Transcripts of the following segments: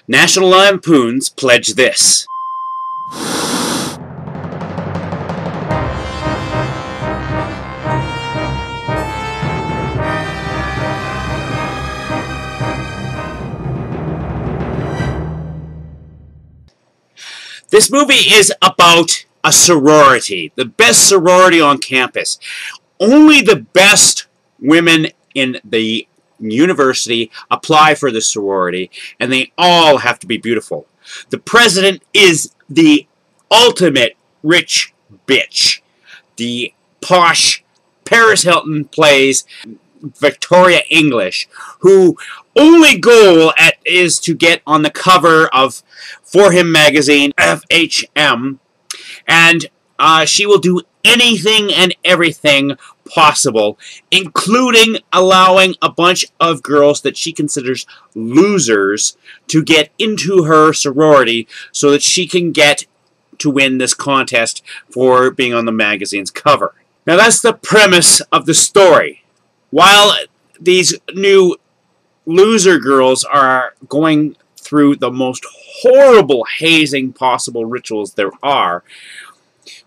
National Lampoon's Pledge This. This movie is about a sorority, the best sorority on campus. Only the best women in the university apply for the sorority, and they all have to be beautiful. The president is the ultimate rich bitch. The posh Paris Hilton plays Victoria English, who only goal is to get on the cover of FHM Magazine, FHM, and she will do anything and everything possible, including allowing a bunch of girls that she considers losers to get into her sorority so that she can get to win this contest for being on the magazine's cover. Now that's the premise of the story. While these new loser girls are going through the most horrible hazing possible rituals there are,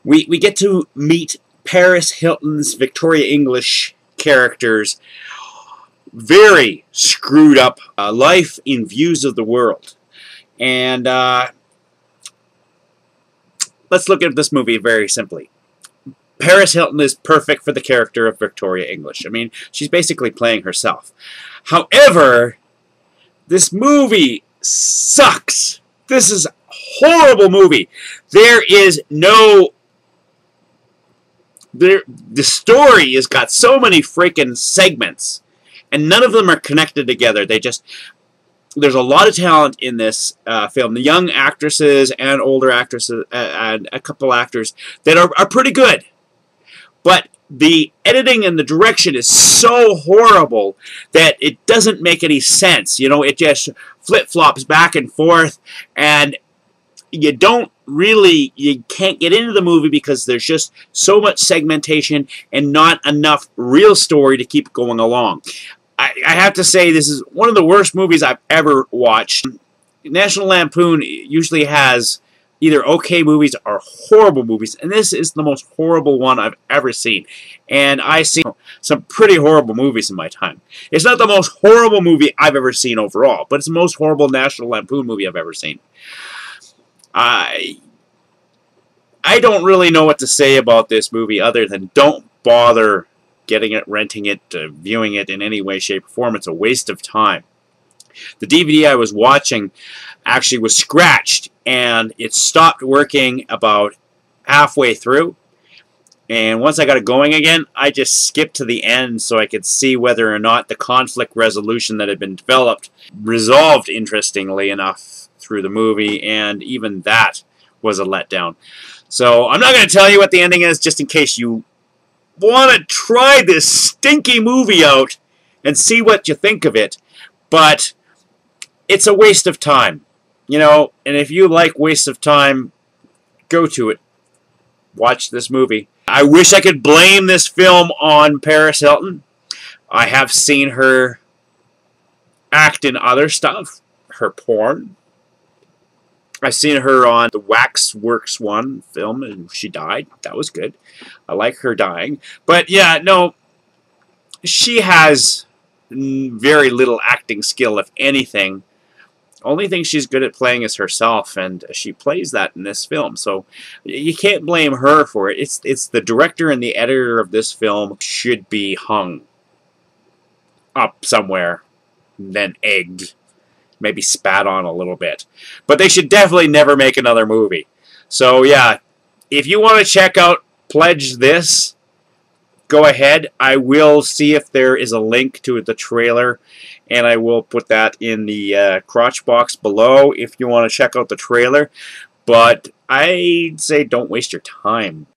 we get to meet Paris Hilton's Victoria English character's very screwed up life in views of the world. And let's look at this movie very simply. Paris Hilton is perfect for the character of Victoria English. I mean, she's basically playing herself. However, this movie sucks. This is a horrible movie. There is no... The story has got so many freaking segments, and none of them are connected together. There's a lot of talent in this film. The young actresses and older actresses and a couple actors that are pretty good. But the editing and the direction is so horrible that it doesn't make any sense. You know, it just flip-flops back and forth, and you can't get into the movie because there's just so much segmentation and not enough real story to keep going along. I have to say, this is one of the worst movies I've ever watched. National Lampoon usually has either okay movies or horrible movies, and this is the most horrible one I've ever seen. And I've seen some pretty horrible movies in my time. It's not the most horrible movie I've ever seen overall, but it's the most horrible National Lampoon movie I've ever seen. I don't really know what to say about this movie other than don't bother getting it, renting it, viewing it in any way, shape, or form. It's a waste of time. The DVD I was watching actually was scratched, and it stopped working about halfway through. And once I got it going again, I just skipped to the end so I could see whether or not the conflict resolution that had been developed resolved interestingly enough through the movie, and even that was a letdown. So I'm not going to tell you what the ending is, just in case you want to try this stinky movie out and see what you think of it. But it's a waste of time, you know, and if you like waste of time, go to it. Watch this movie. I wish I could blame this film on Paris Hilton. I have seen her act in other stuff, her porn. I've seen her on the Waxworks one film, and she died. That was good. I like her dying. But yeah, no, she has very little acting skill, if anything. Only thing she's good at playing is herself, and she plays that in this film. So you can't blame her for it. It's the director and the editor of this film should be hung up somewhere, then egged. Maybe spat on a little bit. But they should definitely never make another movie. So yeah, if you want to check out Pledge This, go ahead. I will see if there is a link to the trailer, and I will put that in the crotch box below if you want to check out the trailer. But I'd say don't waste your time